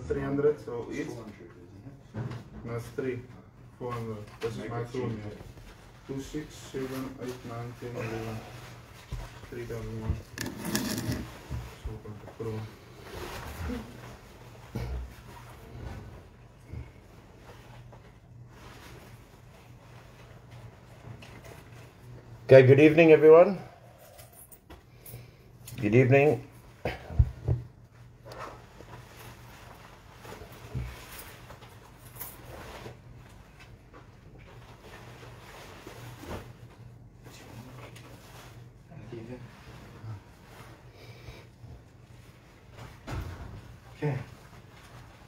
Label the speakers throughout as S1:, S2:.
S1: 300, so each. That's 3, 400. This is my room here. 2, 6, 7, 8, 9, 10, 11. 3001. So from the pro.
S2: Okay, good evening everyone. Good evening.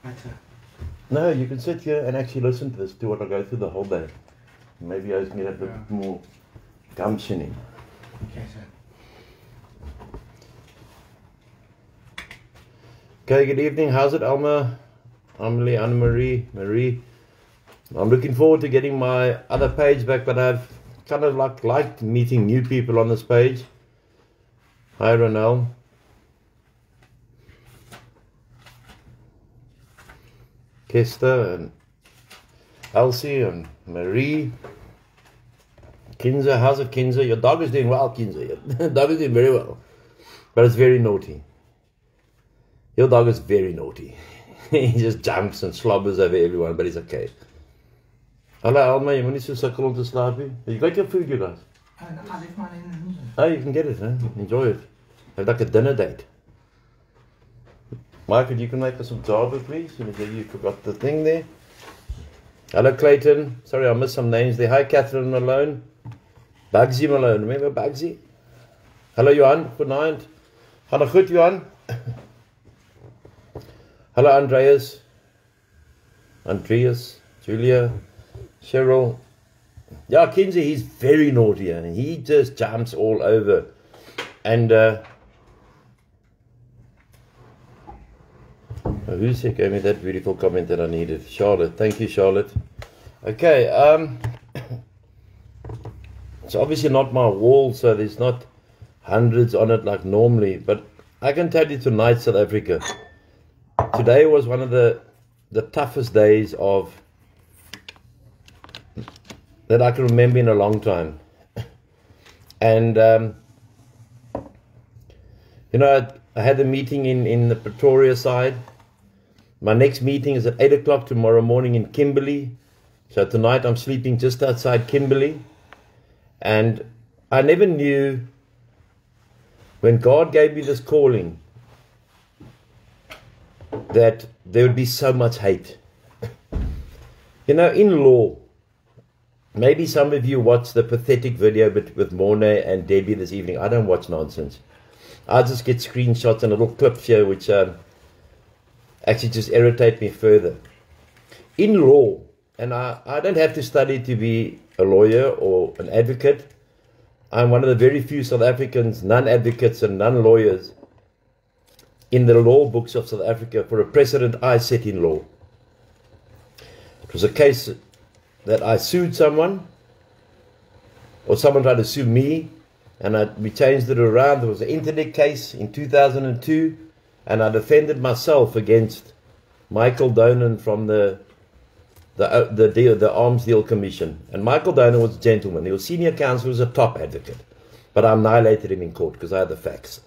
S3: Okay.
S2: No, you can sit here and actually listen to this, to what I go through the whole day. Maybe I just need a bit more gumption in.
S3: Okay, sir.
S2: Okay, good evening. How's it, Alma? Amelie, Anne-Marie, Marie. I'm looking forward to getting my other page back, but I've kind of liked meeting new people on this page. Hi, Ronelle. Kester and Elsie and Marie. Kinza, how's it, Kinza? Your dog is doing well, Kinza. Your dog is doing very well. But it's very naughty. Your dog is very naughty. He just jumps and slobbers over everyone, but he's okay. Hello, Alma. You want to circle on to slaapie? You got your food, you guys? Oh, you can get it, huh? Enjoy it. Have like a dinner date. Michael, you can make us some java, please. You forgot the thing there. Hello, Clayton. Sorry, I missed some names there. Hi, Catherine Malone. Bugsy Malone. Remember Bugsy? Hello, Johan. Good night. Hello, good, Johan. Hello, Andreas. Julia, Cheryl. Yeah, Kinsey, he's very naughty. And he just jumps all over. And, who said gave me that beautiful comment that I needed? Charlotte. Thank you, Charlotte. Okay, it's obviously not my wall, so there's not hundreds on it like normally, but I can tell you tonight, South Africa, today was one of the toughest days that I can remember in a long time. And you know, I had a meeting in the Pretoria side. My next meeting is at 8 o'clock tomorrow morning in Kimberley. So tonight I'm sleeping just outside Kimberley. And I never knew, when God gave me this calling, that there would be so much hate. You know, in law, maybe some of you watched the pathetic video with Mornay and Debbie this evening. I don't watch nonsense. I just get screenshots and little clips here which actually just irritate me further. In law, and I don't have to study to be a lawyer or an advocate. I'm one of the very few South Africans, non-advocates and non-lawyers, in the law books of South Africa for a precedent I set in law. It was a case that I sued someone, or someone tried to sue me, and we changed it around. There was an internet case in 2002, and I defended myself against Michael Donan from the Arms Deal Commission. And Michael Donan was a gentleman. He was senior counsel, he was a top advocate. But I annihilated him in court because I had the facts.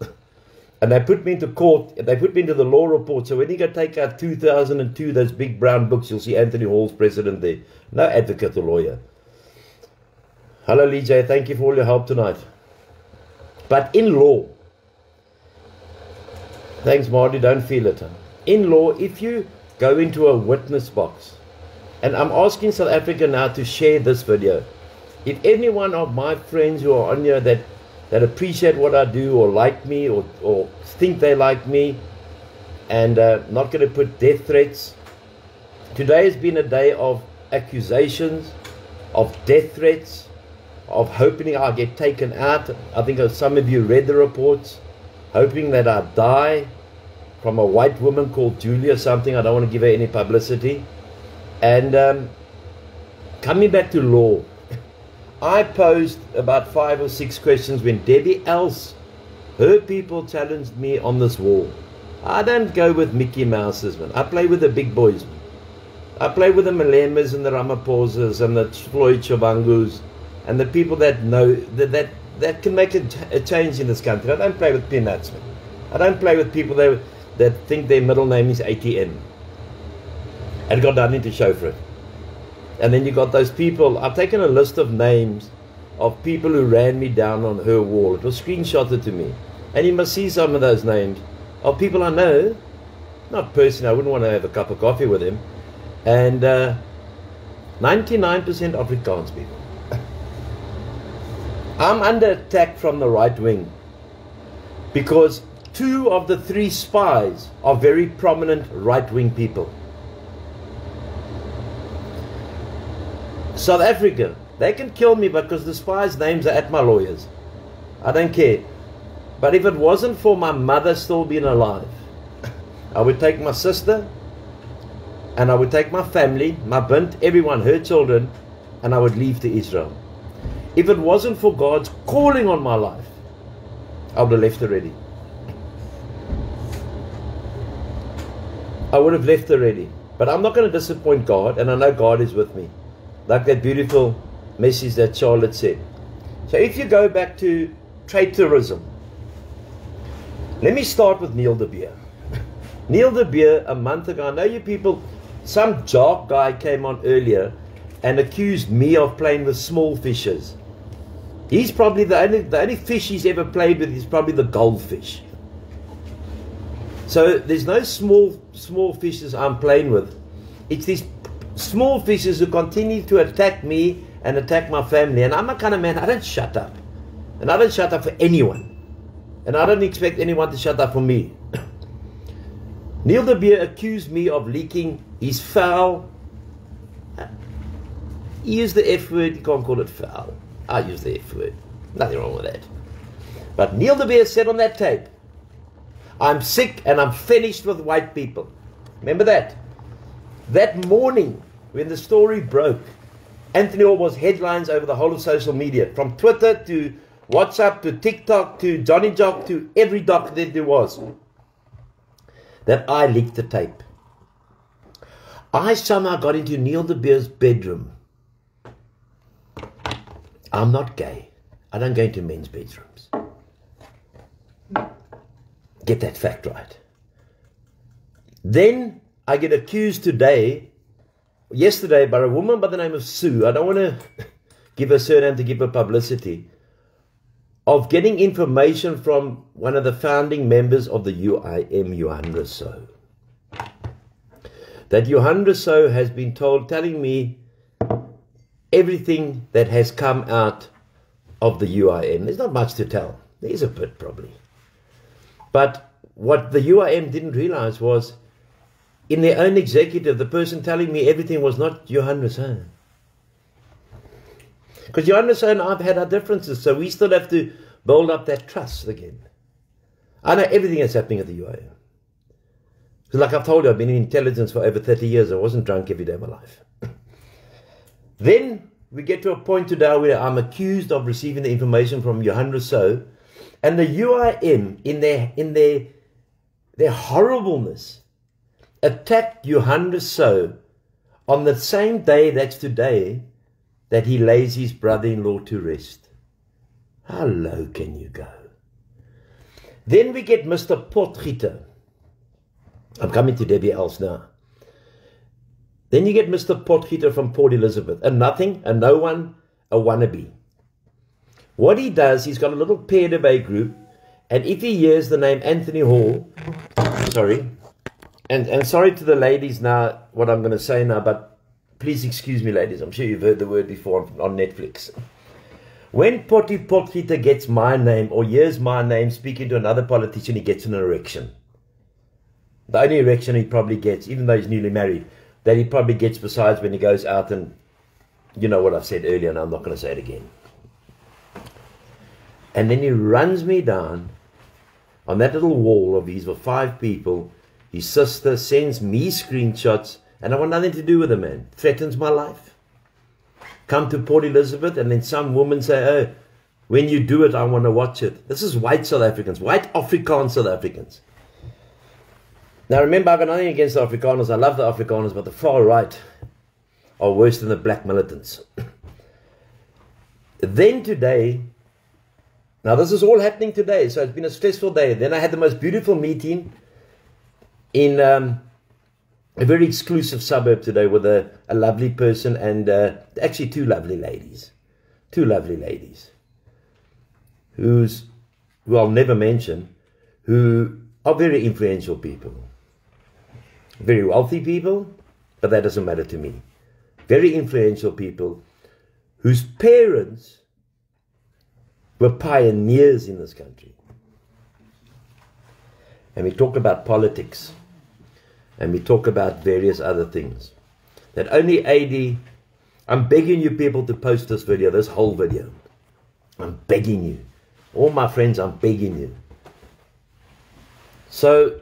S2: And they put me into court, they put me into the law report. So when you go take out 2002, those big brown books, you'll see Anthony Hall's president there. No advocate or lawyer. Hello, Lee J. Thank you for all your help tonight. But in law, thanks, Marty, don't feel it. In law, if you go into a witness box, and I'm asking South Africa now to share this video. If any one of my friends who are on here that appreciate what I do or like me or think they like me and not going to put death threats. Today has been a day of accusations, of death threats, of hoping I get taken out. I think some of you read the reports, hoping that I die from a white woman called Julia something. I don't want to give her any publicity. And coming back to law, I posed about 5 or 6 questions when Debbie Else, her people challenged me on this wall. I don't go with Mickey Mouses, man. I play with the big boys, man. I play with the Malemas and the Ramaphosas and the Floyd Chavangus and the people that know that can make a change in this country. I don't play with peanuts, man. I don't play with people that think their middle name is ATM and got nothing to show for it. And then you got those people. I've taken a list of names of people who ran me down on her wall. It was screenshotted to me. And you must see some of those names of people I know. Not personally, I wouldn't want to have a cup of coffee with him. And 99% Afrikaans people. I'm under attack from the right wing because 2 of the 3 spies are very prominent right-wing people. South Africa, they can kill me because the spies' names are at my lawyers. I don't care. But if it wasn't for my mother still being alive, I would take my sister and I would take my family, my bint, everyone, her children, and I would leave to Israel. If it wasn't for God's calling on my life, I would have left already. I would have left already. But I'm not going to disappoint God, and I know God is with me. Like that beautiful message that Charlotte said. So if you go back to traitorism, let me start with Neil de Beer. Neil de Beer, a month ago, I know you people, some jock guy came on earlier and accused me of playing with small fishes. He's probably the only fish he's ever played with is probably the goldfish. So there's no small fishes I'm playing with. It's these small fishes who continue to attack me and attack my family. And I'm a kind of man, I don't shut up. And I don't shut up for anyone. And I don't expect anyone to shut up for me. Neil de Beer accused me of leaking his foul. He used the F word, you can't call it foul. I use the F word. Nothing wrong with that. But Neil de Beer said on that tape, I'm sick and I'm finished with white people. Remember that? That morning, when the story broke, Anthony Hall was headlines over the whole of social media, from Twitter to WhatsApp to TikTok to Johnny Jock to every doc that there was, that I leaked the tape. I somehow got into Neil de Beer's bedroom. I'm not gay. I don't go into men's bedrooms. Get that fact right. Then I get accused yesterday by a woman by the name of Sue. I don't want to give her surname to give her publicity. Of getting information from one of the founding members of the UIM, Johan Rousseau. That Johan Rousseau has been telling me everything that has come out of the UIM. There's not much to tell. There's a bit probably. But what the UIM didn't realize was, in their own executive, the person telling me everything was not Johan Rousseau. Because Johan Rousseau and I've had our differences, so we still have to build up that trust again. I know everything that's happening at the UIM. Because like I've told you, I've been in intelligence for over 30 years. I wasn't drunk every day of my life. Then we get to a point today where I'm accused of receiving the information from Johan Rousseau, and the UIM, in their horribleness, attacked Johan Rousseau on the same day, that's today, that he lays his brother-in-law to rest. How low can you go? Then we get Mr. Potgieter. I'm coming to Debbie Els now. Then you get Mr. Potgieter from Port Elizabeth. A nothing, a no one, a wannabe. What he does, he's got a little Perdeby group, and if he hears the name Anthony Hall, sorry, and sorry to the ladies now, what I'm going to say now, but please excuse me, ladies, I'm sure you've heard the word before on Netflix. When Potgieter gets my name or hears my name speaking to another politician, he gets an erection. The only erection he probably gets, even though he's newly married, that he probably gets besides when he goes out and, you know what I've said earlier, and I'm not going to say it again. And then he runs me down on that little wall of his with 5 people. His sister sends me screenshots, and I want nothing to do with the man. Threatens my life. Come to Port Elizabeth, and then some woman say, oh, when you do it, I want to watch it. This is white South Africans, white Afrikaans South Africans. Now remember, I've got nothing against the Afrikaners. I love the Afrikaners, but the far right are worse than the black militants. Then today, now this is all happening today, so it's been a stressful day. Then I had the most beautiful meeting in a very exclusive suburb today with a lovely person and actually two lovely ladies. Two lovely ladies who I'll never mention, who are very influential people. Very wealthy people, but that doesn't matter to me. Very influential people whose parents were pioneers in this country. And we talk about politics. And we talk about various other things. That only AD, I'm begging you people to post this video, this whole video. I'm begging you. All my friends, I'm begging you. So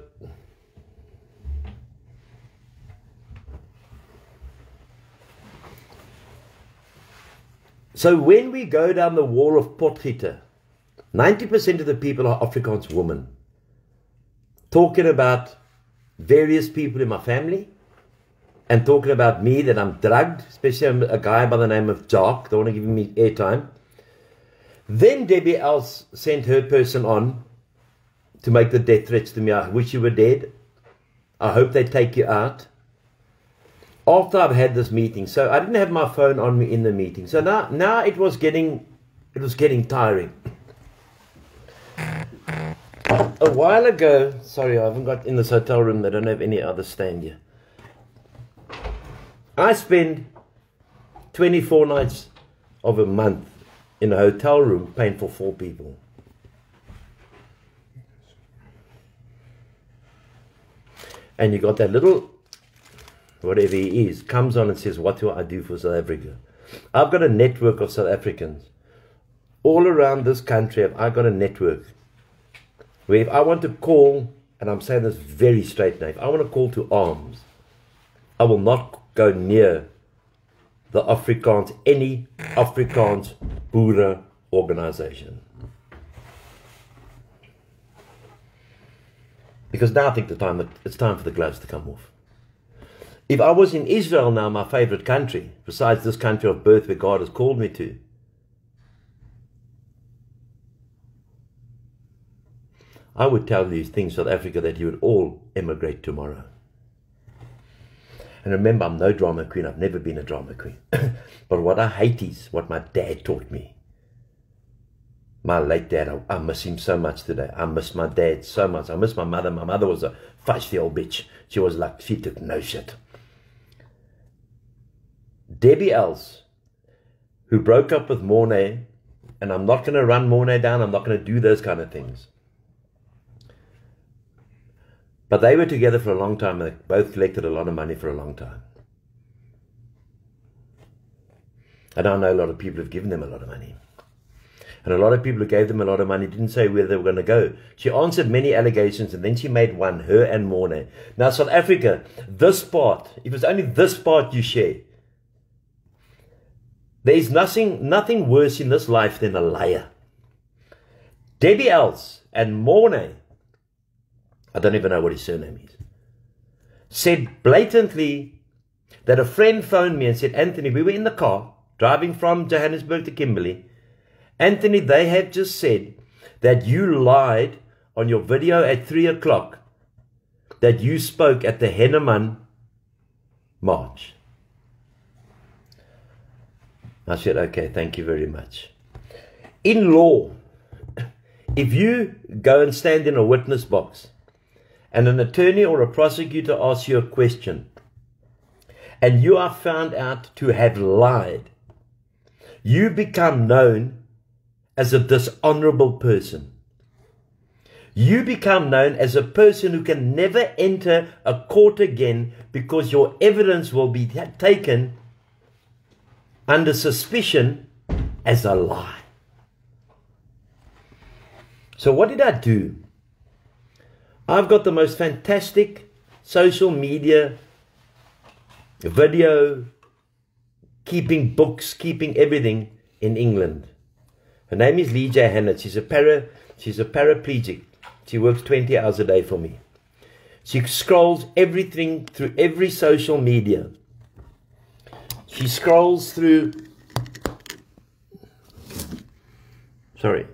S2: when we go down the wall of Potgieter, 90% of the people are Afrikaans women. Talking about various people in my family and talking about me, that I'm drugged, especially a guy by the name of Jock, don't want to give me airtime. Then Debbie Els sent her person on to make the death threats to me. I wish you were dead. I hope they take you out. After I've had this meeting, so I didn't have my phone on me in the meeting. So now it was getting tiring. A while ago, sorry, I haven't got in this hotel room. They don't have any other stand here. I spend 24 nights of a month in a hotel room paying for 4 people. And you got that little, whatever he is, comes on and says, what do I do for South Africa? I've got a network of South Africans. All around this country, I've got a network. Where if I want to call, and I'm saying this very straight now, if I want to call to arms, I will not go near the Afrikaans, any Afrikaans Boere organization. Because now I think it's time for the gloves to come off. If I was in Israel now, my favorite country, besides this country of birth where God has called me to, I would tell these things, South Africa, that you would all emigrate tomorrow. And remember, I'm no drama queen. I've never been a drama queen. But what I hate is what my dad taught me. My late dad, I miss him so much today. I miss my dad so much. I miss my mother. My mother was a feisty old bitch. She was like, she took no shit. Debbie Els, who broke up with Mornay, and I'm not going to run Mornay down. I'm not going to do those kind of things. But they were together for a long time, and they both collected a lot of money for a long time. And I know a lot of people have given them a lot of money. And a lot of people who gave them a lot of money didn't say where they were going to go. She answered many allegations, and then she made one, her and Mornay. Now, South Africa, this part, if it's only this part you share, there is nothing worse in this life than a liar. Debbie Els and Mornay, I don't even know what his surname is, said blatantly that a friend phoned me and said, Anthony, we were in the car driving from Johannesburg to Kimberley. Anthony, they have just said that you lied on your video at 3 o'clock that you spoke at the Henneman March. I said, okay, thank you very much. In law, if you go and stand in a witness box and an attorney or a prosecutor asks you a question and you are found out to have lied, you become known as a dishonorable person. You become known as a person who can never enter a court again because your evidence will be taken under suspicion as a lie. So what did I do? I've got the most fantastic social media, video, keeping books, keeping everything in England. Her name is Lee J. Hannett. She's a paraplegic. She works 20 hours a day for me. She scrolls everything through every social media. She scrolls through... Sorry.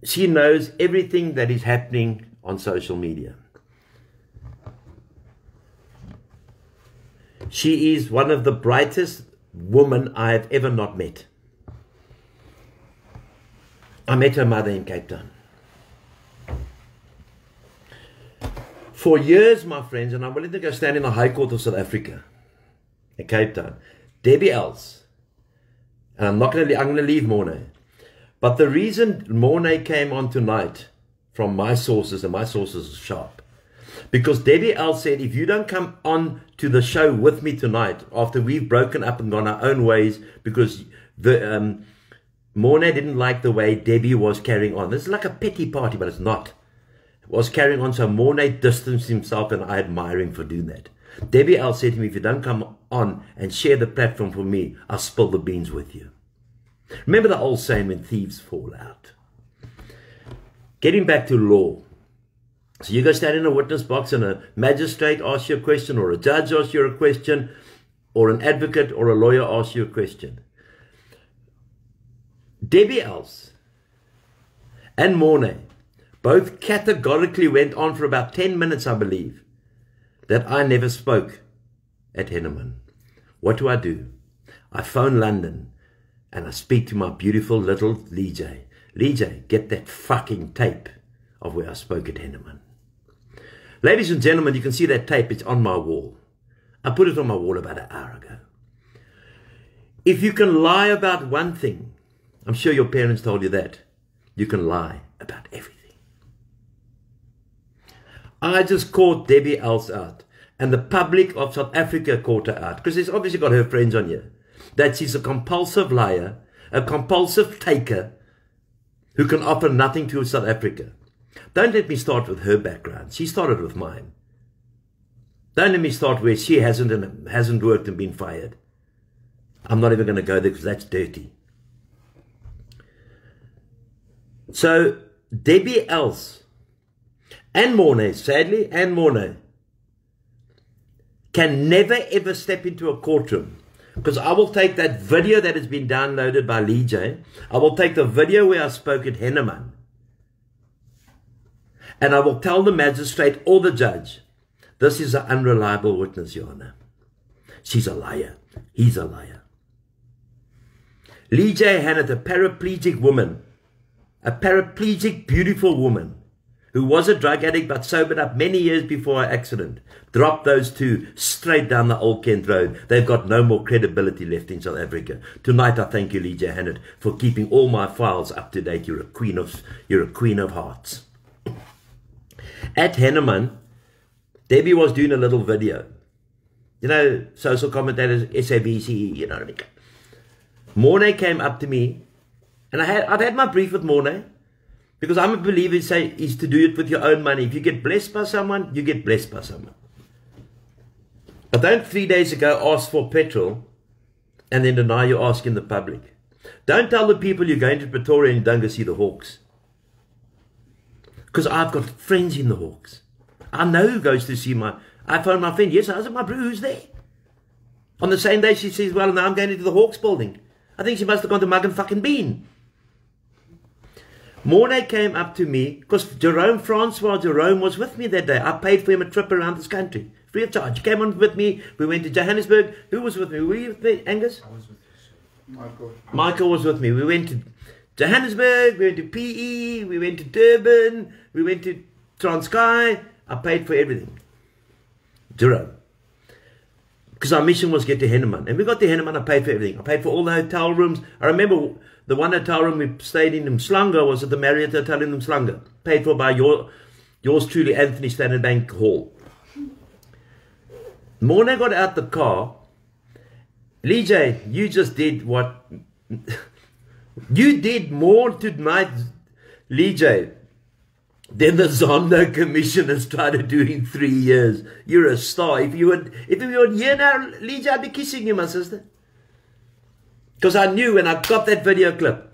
S2: She knows everything that is happening on social media. She is one of the brightest women I have ever not met. I met her mother in Cape Town. For years, my friends, and I'm willing to go stand in the High Court of South Africa, in Cape Town, Debbie Els, and I'm going to leave Mornay. But the reason Mornay came on tonight, from my sources, and my sources are sharp, because Debbie Els said, if you don't come on to the show with me tonight, after we've broken up and gone our own ways, because the Mornay didn't like the way Debbie was carrying on. This is like a petty party, but it's not. It was carrying on, so Mornay distanced himself, and I admire him for doing that. Debbie Els said to me, if you don't come on and share the platform for me, I'll spill the beans with you. Remember the old saying, when thieves fall out. Getting back to law. So you go stand in a witness box and a magistrate asks you a question, or a judge asks you a question, or an advocate or a lawyer asks you a question. Debbie Els and Mornay both categorically went on for about 10 minutes, I believe, that I never spoke at Henneman. What do? I phone London and I speak to my beautiful little Lee J. Lee J, get that fucking tape of where I spoke at Henneman. Ladies and gentlemen, you can see that tape. It's on my wall. I put it on my wall about an hour ago. If you can lie about one thing, I'm sure your parents told you that, you can lie about everything. I just caught Debbie Els out, and the public of South Africa caught her out, because she's obviously got her friends on here, that she's a compulsive liar, a compulsive taker, who can offer nothing to South Africa. Don't let me start with her background. She started with mine. Don't let me start where she hasn't worked and been fired. I'm not even going to go there because that's dirty. So, Debbie Els and Mornay, sadly, and Mornay, can never ever step into a courtroom, because I will take that video that has been downloaded by Lee J. I will take the video where I spoke at Henneman, and I will tell the magistrate or the judge, this is an unreliable witness, Your Honor. She's a liar. He's a liar. Lee J. Hannett, a paraplegic woman, a paraplegic, beautiful woman, who was a drug addict but sobered up many years before her accident, dropped those two straight down the Old Kent Road. They've got no more credibility left in South Africa. Tonight, I thank you, Lee J. Hannett, for keeping all my files up to date. You're a queen of hearts. At Henneman, Debbie was doing a little video. You know, social commentators, SABC, you know what I mean. Mornay came up to me, and I've had my brief with Mornay, because I'm a believer is to do it with your own money. If you get blessed by someone, you get blessed by someone. But don't 3 days ago ask for petrol and then deny you're asking the public. Don't tell the people you're going to Pretoria and you don't go see the Hawks. Because I've got friends in the Hawks. I know who goes to see I phoned my friend. Yes, I was at my bro, who's there? On the same day she says, well, now I'm going into the Hawks building. I think she must have gone to Mug and fucking Bean. Mornay came up to me, because Francois Jerome was with me that day. I paid for him a trip around this country, free of charge. He came on with me. We went to Johannesburg. Who was with me? Were you with me, Angus?
S3: I was with you.
S1: Michael was with me. We went to Johannesburg, we went to PE, we went to Durban, we went to Transkei. I paid for everything. Jerome. Because our mission was get to Henneman. And we got to Henneman, I paid for everything. I paid for all the hotel rooms. I remember the one hotel room we stayed in Mslanga was at the Marriott Hotel in Mslanga. Paid for by yours truly, Anthony Standard Hall. Mornay got out the car. Lee J, you just did what... you did more tonight, Lee J, than the Zondo Commission has tried to do in 3 years. You're a star. If you were here now, Lee J, I'd be kissing you, my sister. Because I knew when I got that video clip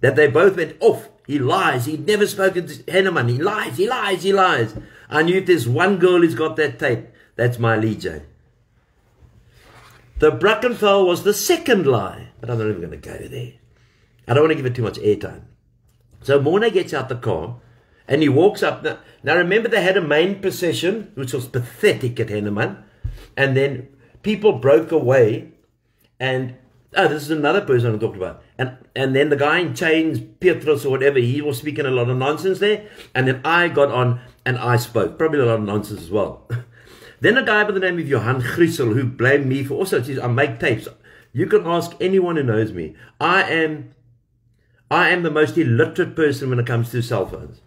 S1: that they both went off
S2: He lies. He'd never spoken to Henneman. He lies, he lies, he lies. I knew if there's one girl who's got that tape, that's my Lee J. The Brackenfell was the second lie, but I'm not even going to go there. I don't want to give it too much airtime. So Morne gets out the car and he walks up. Now remember, they had a main procession, which was pathetic at Henneman, and then people broke away, and this is another person I'm talking about. And then the guy in chains, Petrus or whatever, he was speaking a lot of nonsense there, and then I got on and I spoke, probably a lot of nonsense as well. Then a guy by the name of Johan Griesel, who blamed me for also, I make tapes. You can ask anyone who knows me. I am the most illiterate person when it comes to cell phones.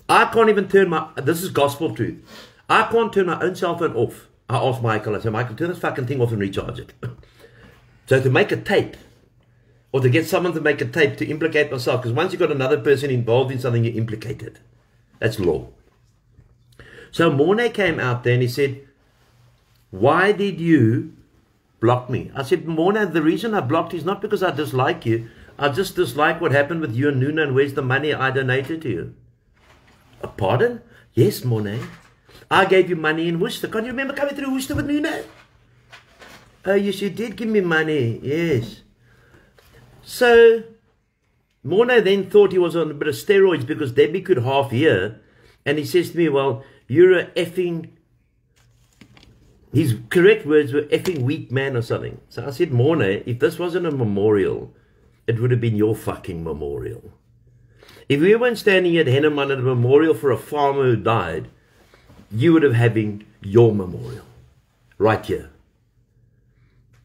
S2: I can't even turn this is gospel truth. I can't turn my own cell phone off. I asked Michael, I said, Michael, turn this fucking thing off and recharge it. So to make a tape, or to get someone to make a tape to implicate myself, because once you've got another person involved in something, you're implicated. That's law. So Morne came out there and he said, why did you block me? I said, Morne, the reason I blocked is not because I dislike you. I just dislike what happened with you and Nuna, and where's the money I donated to you? Pardon? Yes, Morne. I gave you money in Worcester. Can you remember coming through Worcester with Nuna? Oh, yes, you did give me money. Yes. So Morne then thought he was on a bit of steroids because Debbie could half hear. And he says to me, well, you're a effing, his correct words were effing weak man or something. So I said, Morne, if this wasn't a memorial, it would have been your fucking memorial. If we weren't standing here at Henneman at a memorial for a farmer who died, you would have having your memorial right here.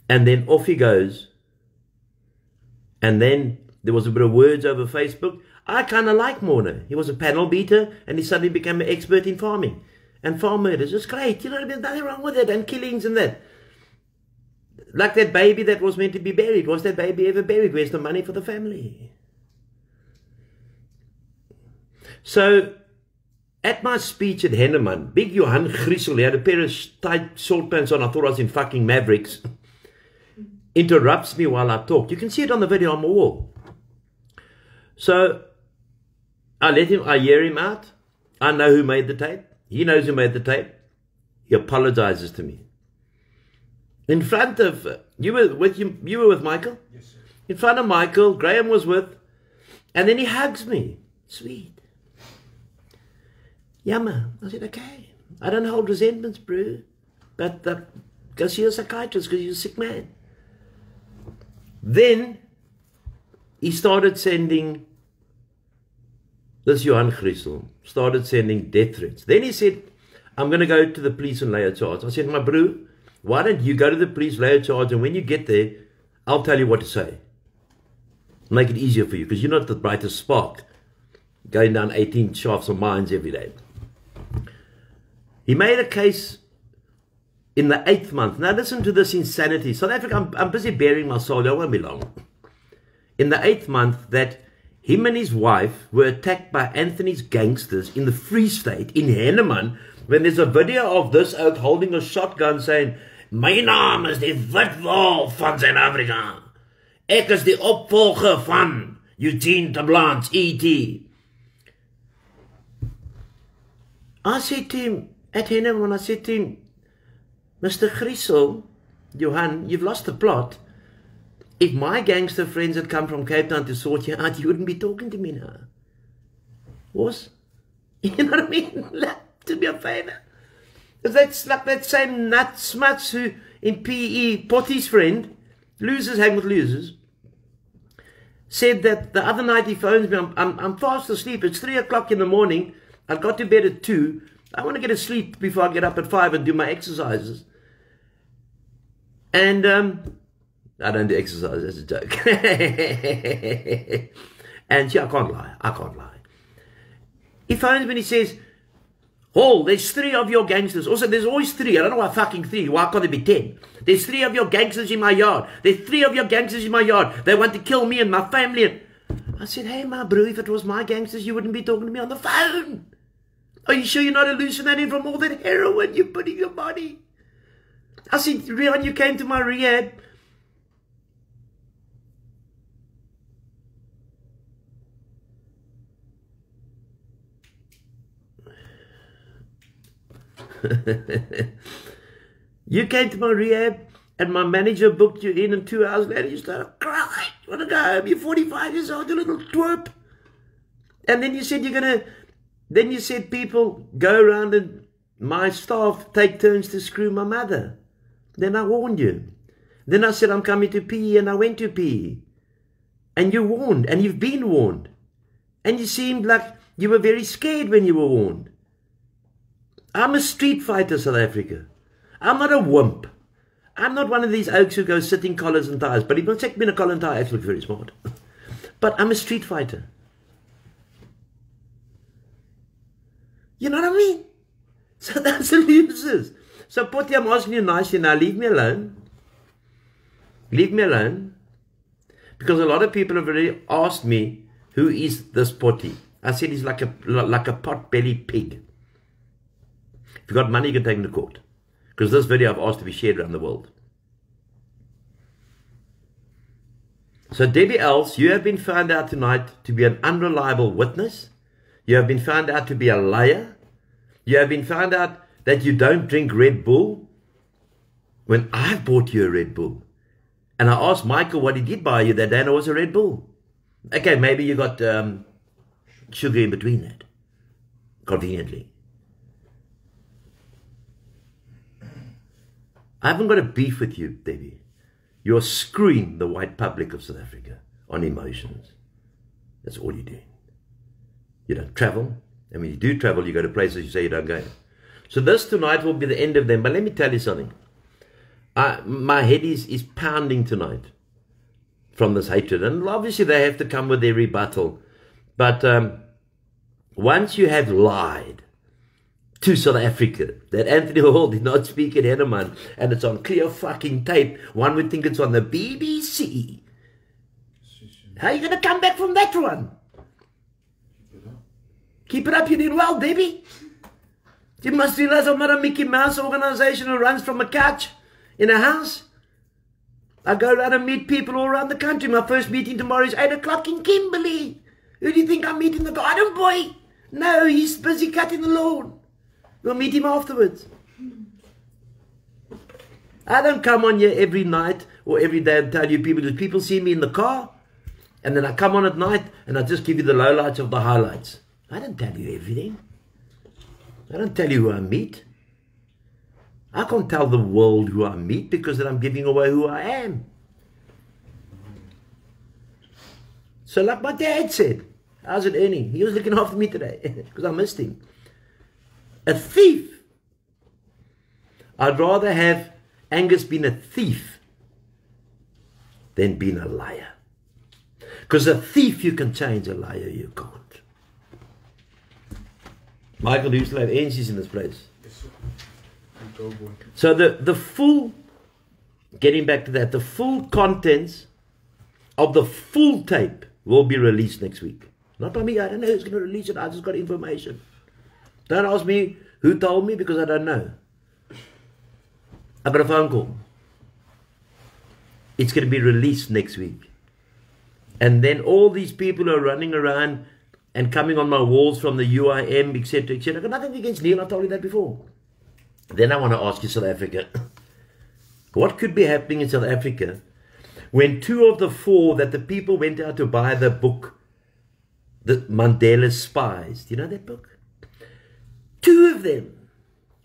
S2: And then off he goes. And then there was a bit of words over Facebook. I kind of like Morne. He was a panel beater and he suddenly became an expert in farming. And farm murders. It's great. You know, there's nothing wrong with it. And killings and that. Like that baby that was meant to be buried. Was that baby ever buried? Where's the money for the family? So, at my speech at Henneman, big Johan Griesel, he had a pair of tight short pants on, I thought I was in fucking Mavericks, interrupts me while I talk. You can see it on the video on my wall. So, I hear him out. I know who made the tape. He knows who made the tape. He apologizes to me. In front of, you were with Michael?
S3: Yes, sir.
S2: In front of Michael, Graham was with, and then he hugs me. Sweet. Yammer. I said, okay. I don't hold resentments, bro. But go see a psychiatrist because you're a sick man. Then he started sending, this Johan Griesel, started sending death threats. Then he said, I'm going to go to the police and lay a charge. I said, my bro, why don't you go to the police, lay a charge, and when you get there, I'll tell you what to say. Make it easier for you, because you're not the brightest spark going down 18 shafts of mines every day. He made a case in the 8th month. Now listen to this insanity. South Africa, I'm busy bearing my soul. I won't be long. In the 8th month that him and his wife were attacked by Anthony's gangsters in the Free State, in Henneman, when there's a video of this oak holding a shotgun saying, my naam is die witwolf van Zuid-Afrika. Ek is die opvolger van Eugene de Blanche, E.T. I said to him, at Henneman, I said to him, Mr. Griesel, Johan, you've lost the plot. If my gangster friends had come from Cape Town to sort you out, you wouldn't be talking to me now. Was? You know what I mean? Do me a favor. That's like that same nut smuts who in PE, Potty's friend, losers hang with losers, said that the other night he phones me, I'm fast asleep, it's 3 o'clock in the morning, I got to bed at 2, I want to get a sleep before I get up at 5 and do my exercises. And I don't do exercise, that's a joke. And yeah, I can't lie. He phones me and he says, oh, there's 3 of your gangsters. Also, there's always 3. I don't know why fucking 3. Why can't there be 10? There's 3 of your gangsters in my yard. There's 3 of your gangsters in my yard. They want to kill me and my family. And I said, hey, my bro, if it was my gangsters, you wouldn't be talking to me on the phone. Are you sure you're not hallucinating from all that heroin you put in your body? I said, Rian, you came to my rehab. You came to my rehab and my manager booked you in, and 2 hours later you started crying. You want to go home? You're 45 years old, you little twerp. And then you said then you said people go around and my staff take turns to screw my mother. Then I warned you. Then I said I'm coming to PE, and I went to PE. And you warned, and you've been warned. And you seemed like you were very scared when you were warned. I'm a street fighter, South Africa. I'm not a wimp. I'm not one of these oaks who go sitting collars and ties. But if you check me in a collar and tie, I actually look very smart. But I'm a street fighter. You know what I mean? So that's the losers. So Potty, I'm asking you nicely now, leave me alone. Leave me alone. Because a lot of people have already asked me, who is this Potty? I said he's like a pot-bellied pig. If you've got money, you can take him to court. Because this video I've asked to be shared around the world. So Debbie Els, you have been found out tonight to be an unreliable witness. You have been found out to be a liar. You have been found out that you don't drink Red Bull. When I bought you a Red Bull. And I asked Michael what he did buy you that day, and it was a Red Bull. Okay, maybe you got sugar in between that. Conveniently. I haven't got a beef with you, Debbie. You're screwing the white public of South Africa on emotions. That's all you're doing. You don't travel. And when you do travel, you go to places you say you don't go. So this tonight will be the end of them. But let me tell you something. My head is pounding tonight from this hatred. And obviously they have to come with their rebuttal. But once you have lied to South Africa that Anthony Hall did not speak in Henneman, and it's on clear fucking tape, one would think it's on the BBC. How are you going to come back from that one? Keep it up, you did well, Debbie. You must realize I'm not a Mickey Mouse organization who runs from a couch in a house. I go around and meet people all around the country. My first meeting tomorrow is 8 o'clock in Kimberley. Who do you think I'm meeting? The garden boy? No, he's busy cutting the lawn. We'll meet him afterwards. I don't come on here every night or every day and tell you people, because people see me in the car, and then I come on at night and I just give you the lowlights of the highlights. I don't tell you everything. I don't tell you who I meet. I can't tell the world who I meet because then I'm giving away who I am. So like my dad said, how's it Ernie? He was looking after me today because I missed him. A thief. I'd rather have Angus been a thief than being a liar. Because a thief you can change, a liar you can't. Michael, do you still have NCs in this place?
S1: Yes, sir.
S2: So the full, getting back to that, the full contents of the full tape will be released next week. Not by me, I don't know who's going to release it, I just got information. Don't ask me who told me because I don't know. I got a phone call. It's going to be released next week. And then all these people are running around and coming on my walls from the UIM, etc., etc. I've got nothing against Neil, I told you that before. Then I want to ask you, South Africa, what could be happening in South Africa when 2 of the 4 that the people went out to buy the book, the Mandela's Spies, do you know that book? 2 of them.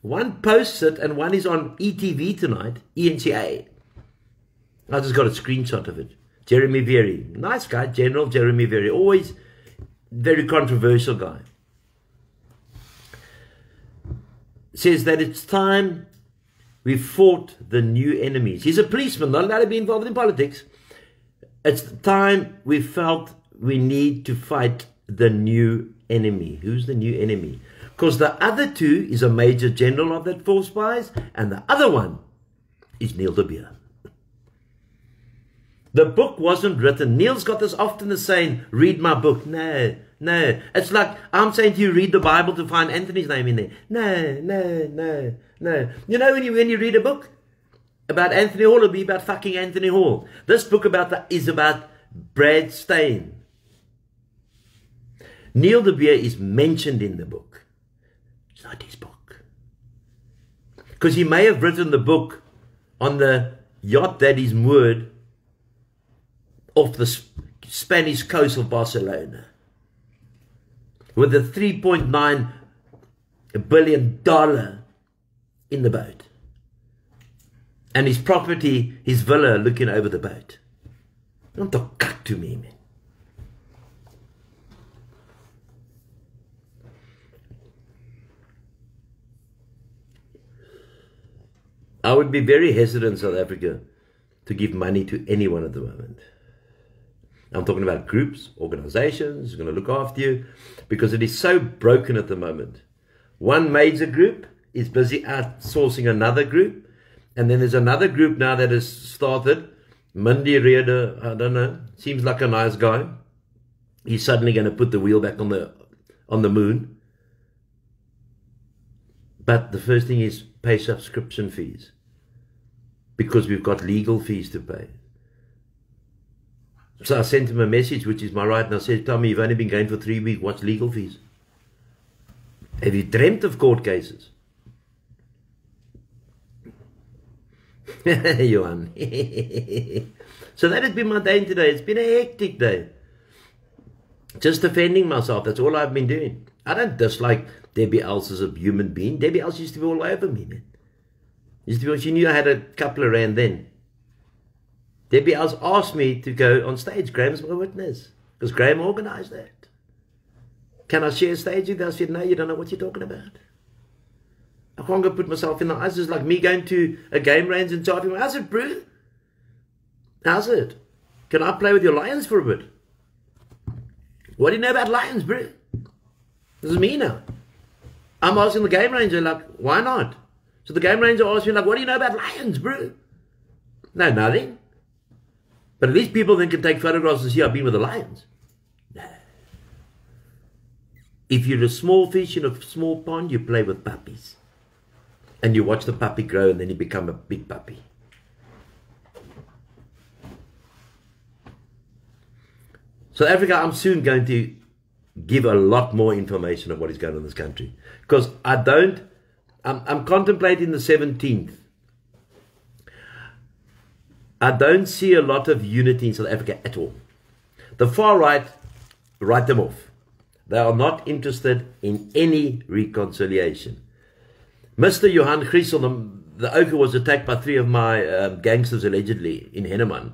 S2: One posts it and one is on ETV tonight, ENCA. I just got a screenshot of it. Jeremy Very, nice guy, General Jeremy Very, always very controversial guy. Says that it's time we fought the new enemies. He's a policeman, not allowed to be involved in politics. It's the time we felt we need to fight the new enemy. Who's the new enemy? Because the other 2 is a major general of that 4 spies, and the other one is Neil de Beer. The book wasn't written. Neil's got this often as saying, read my book. No, no. It's like I'm saying to you, read the Bible to find Anthony's name in there. No, no, no, no. You know when you read a book about Anthony Hall, it'll be about fucking Anthony Hall. This book is about Brad Steyn. Neil de Beer is mentioned in the book. It's not his book. Because he may have written the book on the yacht that is moored off the Spanish coast of Barcelona with a $3.9 billion in the boat. And his property, his villa looking over the boat. Don't talk cut to me, man. I would be very hesitant in South Africa to give money to anyone at the moment. I'm talking about groups, organizations, who's going to look after you, because it is so broken at the moment. One major group is busy outsourcing another group, and then there's another group now that has started. Mindy Reader, I don't know, seems like a nice guy. He's suddenly going to put the wheel back on the moon. But the first thing is pay subscription fees, because we've got legal fees to pay. So I sent him a message, which is my right, and I said, tell me, you've only been going for 3 weeks, what's legal fees? Have you dreamt of court cases? Johan. So that has been my day today. It's been a hectic day. Just defending myself, that's all I've been doing. I don't dislike Debbie Els as a human being. Debbie Els used to be all over me, man. She knew I had a couple of rand then. Debbie Els asked me to go on stage. Graham's my witness, because Graham organized that. Can I share a stage with you? I said, no, you don't know what you're talking about. I can't go put myself in the eyes. It's like me going to a game range and charging, how's it, bro? How's it? Can I play with your lions for a bit? What do you know about lions, bro? This is me now. I'm asking the game ranger, like, why not? So the game ranger asked me, like, what do you know about lions, bro? No, nothing. But at least people then can take photographs and see I've been with the lions. No. If you're a small fish in a small pond, you play with puppies. And you watch the puppy grow, and then you become a big puppy. South Africa, I'm soon going to give a lot more information of what is going on in this country. Because I'm contemplating the 17th. I don't see a lot of unity in South Africa at all. The far right, write them off. They are not interested in any reconciliation. Mr. Johan Griesel, the oak who was attacked by 3 of my gangsters allegedly in Henneman,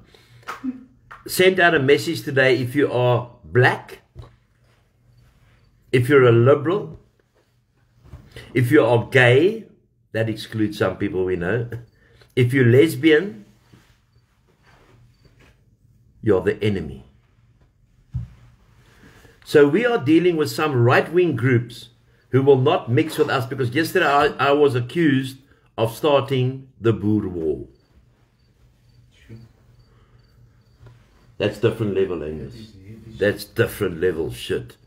S2: sent out a message today: if you are black, if you're a liberal, if you are gay, that excludes some people we know, if you're lesbian, you're the enemy. So we are dealing with some right-wing groups who will not mix with us, because yesterday I was accused of starting the Boer War. That's different level, Angus. That's different level shit.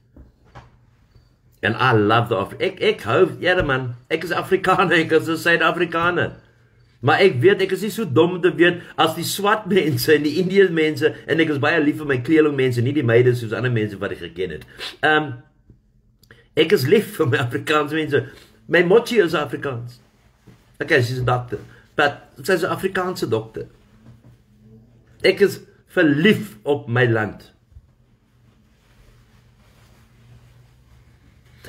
S2: And I love the Ek hou, ja man, ek is Afrikaner, ek is 'n Suid-Afrikaner. Maar ek weet, ek is nie so dom te weet as die swart mense en die Indiese mense, en ek is baie lief vir my kleerling mense, nie die meide soos ander mense wat ek geken het. Ek is lief vir my Afrikaanse mense. My mochie is Afrikaans. Okay, she's a doctor, but sy's 'n Afrikaanse dokter. Ek is verlief op my land.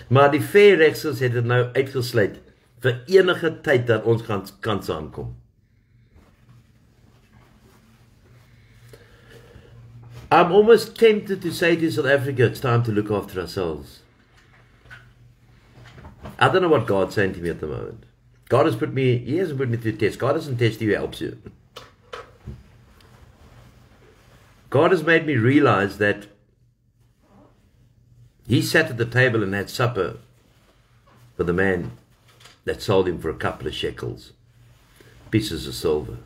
S2: Maar die verregsers het dit nou uitgesluit vir enige tyd dat ons kan saamkom. I'm almost tempted to say to South Africa, it's time to look after ourselves. I don't know what God's saying to me at the moment. God has put me, He hasn't put me through tests. God doesn't test you, He helps you. God has made me realize that He sat at the table and had supper with the man that sold Him for a couple of shekels, pieces of silver.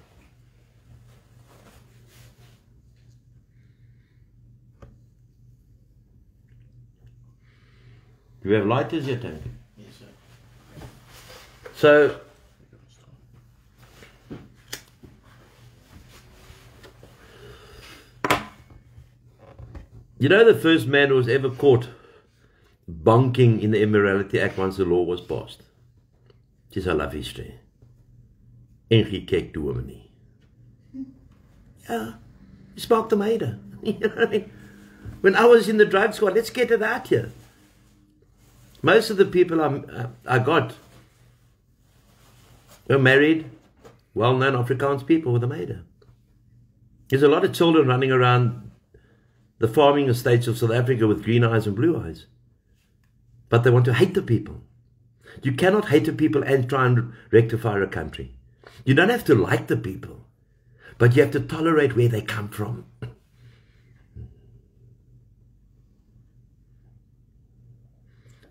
S2: Do we have lighters yet, Tank?
S3: Yes, sir.
S2: So, you know, the first man who was ever caught bunking in the Immorality Act once the law was passed. Just I love history. en gekyk toe hom nie. Ja, jy smaak te meide. You know what I mean? When I was in the drug squad, let's get it out here. Most of the people I got were married, well-known Afrikaans people with a maiden. There's a lot of children running around the farming estates of South Africa with green eyes and blue eyes. But they want to hate the people. You cannot hate the people and try and rectify a country. You don't have to like the people, but you have to tolerate where they come from.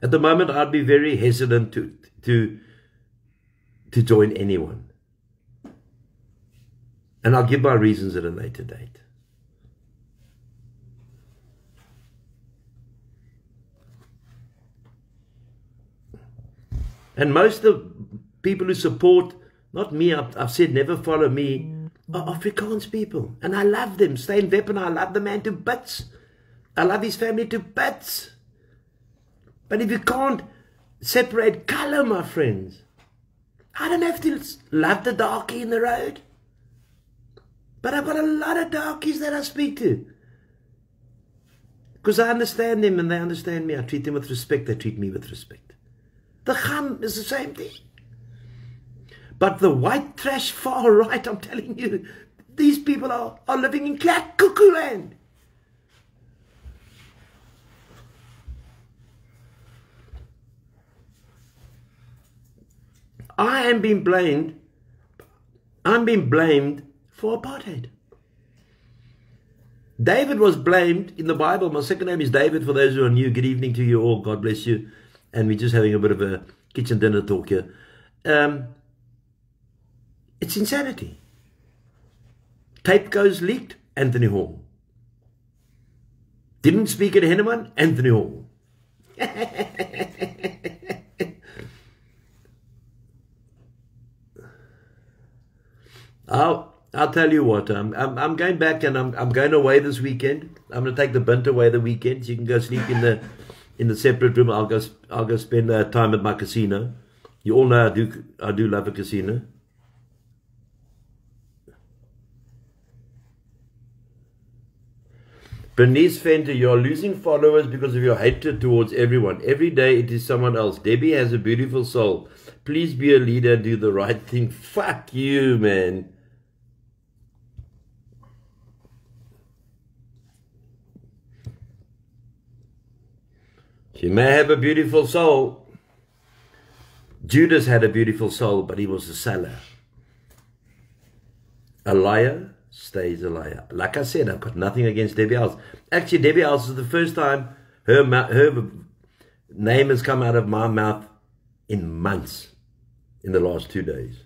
S2: At the moment, I'd be very hesitant to join anyone. And I'll give my reasons at a later date. And most of the people who support, not me, I've said never follow me, are Afrikaans people. And I love them. Steyn Weppen, I love the man to bits. I love his family to bits. But if you can't separate color, my friends, I don't have to love the darkie in the road. But I've got a lot of darkies that I speak to. Because I understand them and they understand me. I treat them with respect. They treat me with respect. The Gam is the same thing. But the white trash far right, I'm telling you, these people are living in clack cuckoo land. I'm being blamed for apartheid. David was blamed in the Bible. My second name is David, for those who are new. Good evening to you all. God bless you. And we're just having a bit of a kitchen dinner talk here. It's insanity. Tape goes leaked, Anthony Hall. Didn't speak at Henneman, Anthony Hall. I'll tell you what, I'm going back and I'm going away this weekend. I'm going to take the bint away the weekend, so you can go sleep in the separate room. I'll go spend time at my casino. You all know I do love a casino. Bernice Fenter, you are losing followers because of your hatred towards everyone. Every day it is someone else. Debbie has a beautiful soul. Please be a leader, do the right thing. Fuck you, man. She may have a beautiful soul. Judas had a beautiful soul, but he was a seller. A liar stays a liar. Like I said, I've got nothing against Debbie Alls. Actually, Debbie Alls is the first time her name has come out of my mouth in months, in the last 2 days.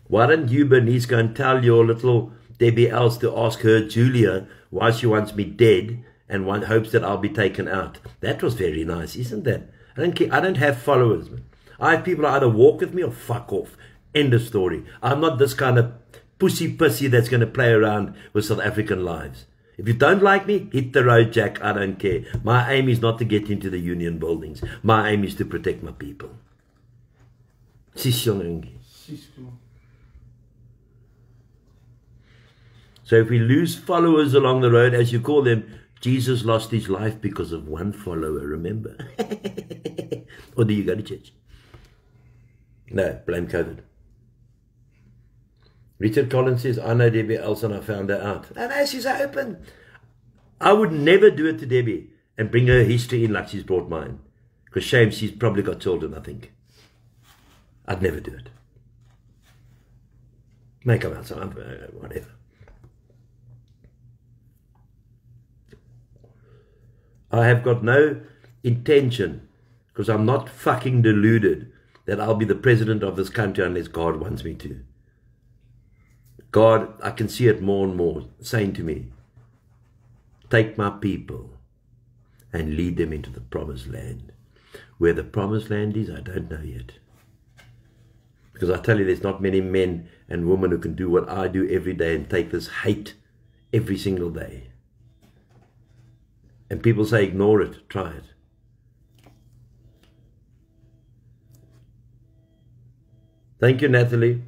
S2: Why don't you, Bernice, go and tell your little Debbie Alls to ask her, Julia, why she wants me dead and one hopes that I'll be taken out. That was very nice, isn't that? I don't care. I don't have followers, man. I have people who either walk with me or fuck off. End of story. I'm not this kind of pussy that's going to play around with South African lives. If you don't like me, hit the road, Jack. I don't care. My aim is not to get into the union buildings. My aim is to protect my people. So if we lose followers along the road, as you call them, Jesus lost his life because of one follower, remember? Or do you go to church? No, blame COVID. Richard Collins says, I know Debbie Alls and I found her out. And no, she's open. I would never do it to Debbie and bring her history in like she's brought mine. Because shame, she's probably got children, I think. I'd never do it. May come out, whatever. I have got no intention, because I'm not fucking deluded, that I'll be the president of this country unless God wants me to. God, I can see it more and more, saying to me, take my people and lead them into the promised land. Where the promised land is, I don't know yet. Because I tell you, there's not many men and women who can do what I do every day and take this hate every single day. And people say, ignore it, try it. Thank you, Natalie.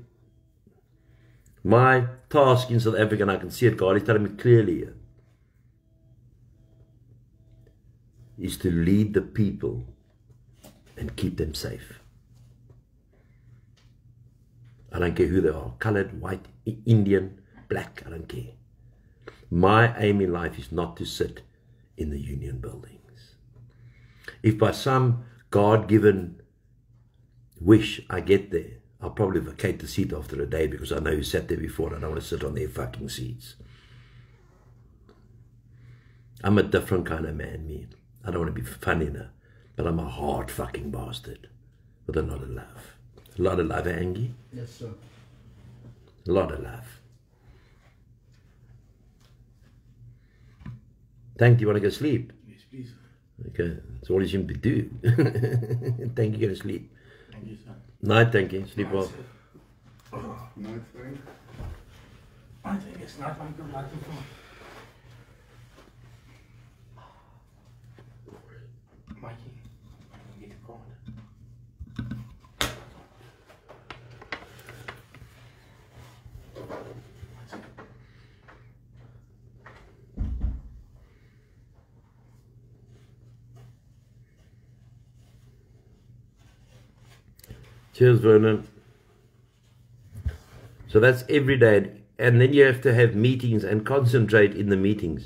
S2: My task in South Africa, and I can see it, God is telling me clearly here, is to lead the people and keep them safe. I don't care who they are, colored, white, Indian, black, I don't care. My aim in life is not to sit in the union buildings. If by some God-given wish I get there, I'll probably vacate the seat after a day because I know who sat there before and I don't want to sit on their fucking seats. I'm a different kind of man, me. I don't want to be funny now, but I'm a hard fucking bastard with a lot of love. A lot of love, Angie?
S3: Yes, sir.
S2: A lot of love. Thank you. Want to go sleep?
S3: Yes, please.
S2: Okay, that's all you seem to do. Thank you. Go to sleep.
S3: Thank you, sir.
S2: Night, thank you. Sleep well.
S1: Night, Frank.
S3: I think it's not my good luck before. Mikey, get a card.
S2: Cheers, Vernon. So that's every day. And then you have to have meetings and concentrate in the meetings.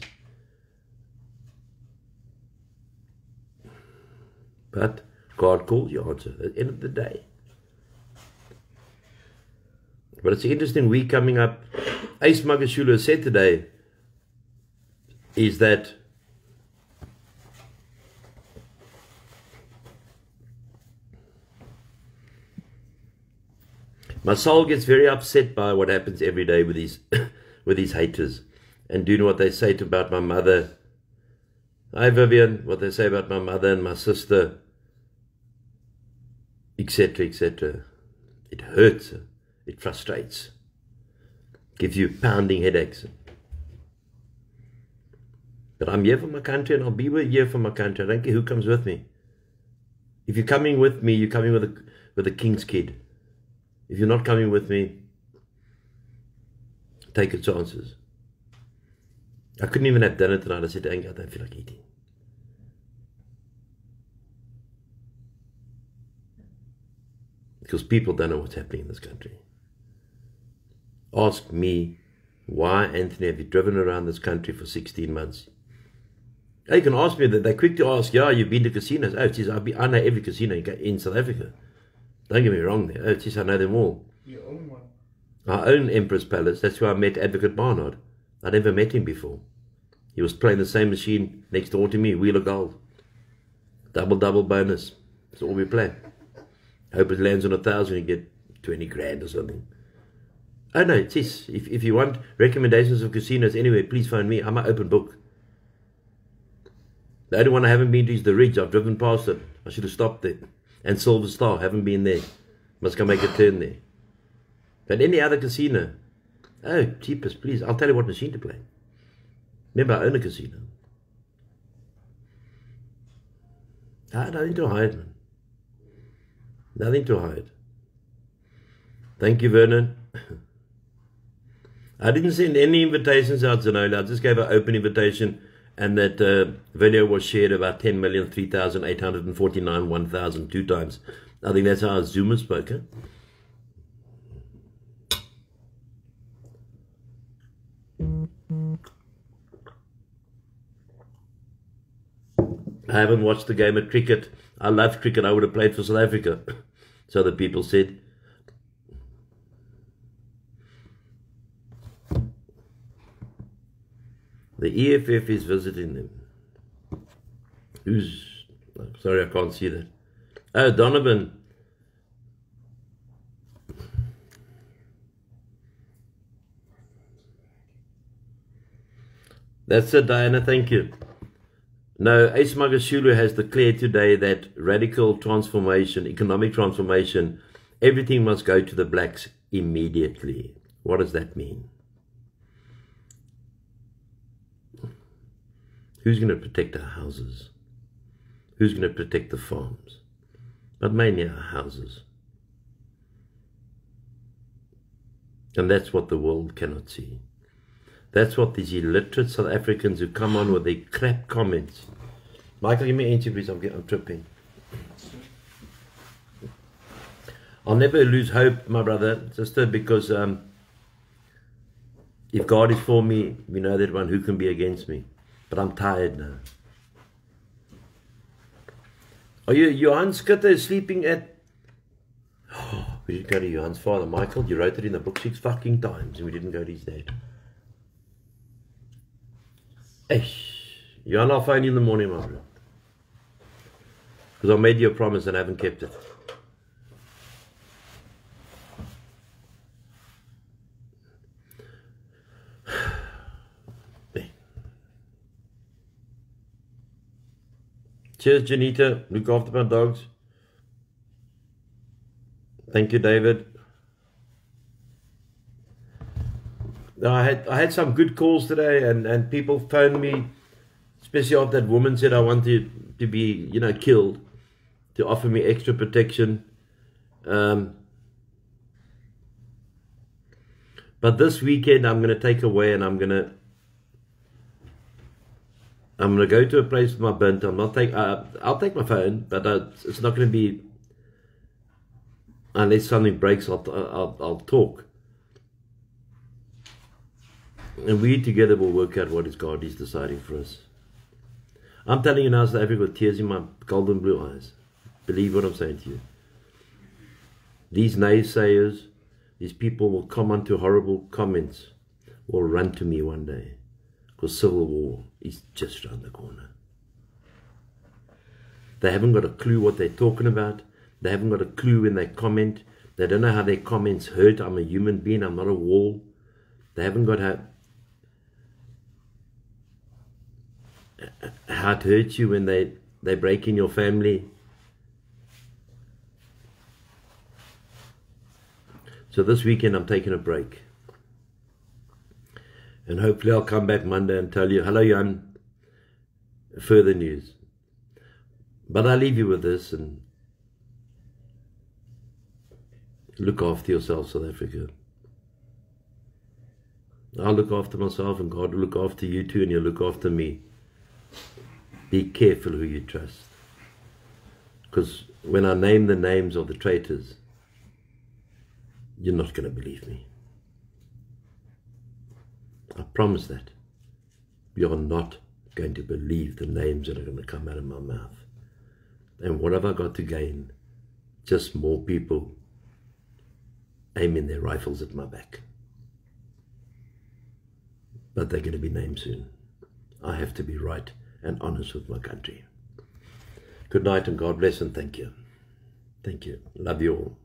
S2: But God calls you answer at the end of the day. But it's an interesting week coming up. Ace Magashula said today is that my soul gets very upset by what happens every day with these with these haters and doing what they say about my mother. Hi Vivian, what they say about my mother and my sister, etc., etc. It hurts, it frustrates, gives you pounding headaches. But I'm here for my country and I'll be here for my country. I don't care who comes with me. If you're coming with me, you're coming with a king's kid. If you're not coming with me, take your chances. I couldn't even have dinner tonight. I said to Angie, I don't feel like eating. Because people don't know what's happening in this country. Ask me, why, Anthony, have you driven around this country for 16 months? You can ask me that. They're quick to ask, yeah, you've been to casinos. Oh, geez, I know every casino in South Africa. Don't get me wrong there. Oh, geez, I know them all.
S1: You own one.
S2: I own Empress Palace. That's where I met Advocate Barnard. I never met him before. He was playing the same machine next door to me, Wheel of Gold. Double bonus. That's all we play. Hope it lands on 1,000, you get 20 grand or something. Oh no, geez, if you want recommendations of casinos anywhere, please phone me. I'm an open book. The only one I haven't been to is the Ridge. I've driven past it. I should have stopped there. And Silver Star, haven't been there. Must go make a turn there. But any other casino, oh, cheapest, please. I'll tell you what machine to play. Remember, I own a casino. Nothing to hide, man. Nothing to hide. Thank you, Vernon. I didn't send any invitations out, Zanola. I just gave an open invitation. And that video was shared about 10,03,849, 1,000, 2 times. I think that's how Zuma spoke. Huh? I haven't watched the game of cricket. I love cricket. I would have played for South Africa. So the people said. The EFF is visiting them. Who's... Sorry, I can't see that. Oh, Donovan. That's it, Diana. Thank you. No, Ace Magashulu has declared today that radical transformation, economic transformation, everything must go to the blacks immediately. What does that mean? Who's going to protect our houses? Who's going to protect the farms? But mainly our houses. And that's what the world cannot see. That's what these illiterate South Africans who come on with their crap comments. Michael, give me an entry, please. I'm tripping. I'll never lose hope, my brother, sister, because if God is for me, we know that one who can be against me. But I'm tired now. Are you Johan Skutte sleeping at... Oh, we didn't go to Johan's father, Michael. You wrote it in the book 6 fucking times and we didn't go to his dad. Johan, I'll phone you in the morning, my brother. Because I made you a promise and I haven't kept it. Cheers, Janita. Look after my dogs. Thank you, David. I had some good calls today, and people phoned me, especially after that woman said I wanted to be, killed, to offer me extra protection. But this weekend I'm going to take away, and I'm going to go to a place with my bint. I'll take my phone, but it's not going to be, unless something breaks, I'll talk. And we together will work out what God is deciding for us. I'm telling you now, South Africa, with tears in my golden blue eyes. Believe what I'm saying to you. These naysayers, these people will come onto horrible comments, will run to me one day. Because civil war is just around the corner. They haven't got a clue what they're talking about. They haven't got a clue when they comment. They don't know how their comments hurt. I'm a human being. I'm not a wall. They haven't got how it hurts you when they break in your family. So this weekend I'm taking a break. And hopefully I'll come back Monday and tell you, hello Jan, further news. But I'll leave you with this, and look after yourself, South Africa. I'll look after myself, and God will look after you too, and you'll look after me. Be careful who you trust. Because when I name the names of the traitors, you're not going to believe me. I promise that. You're not going to believe the names that are going to come out of my mouth. And what have I got to gain? Just more people aiming their rifles at my back. But they're going to be named soon. I have to be right and honest with my country. Good night and God bless and thank you. Thank you. Love you all.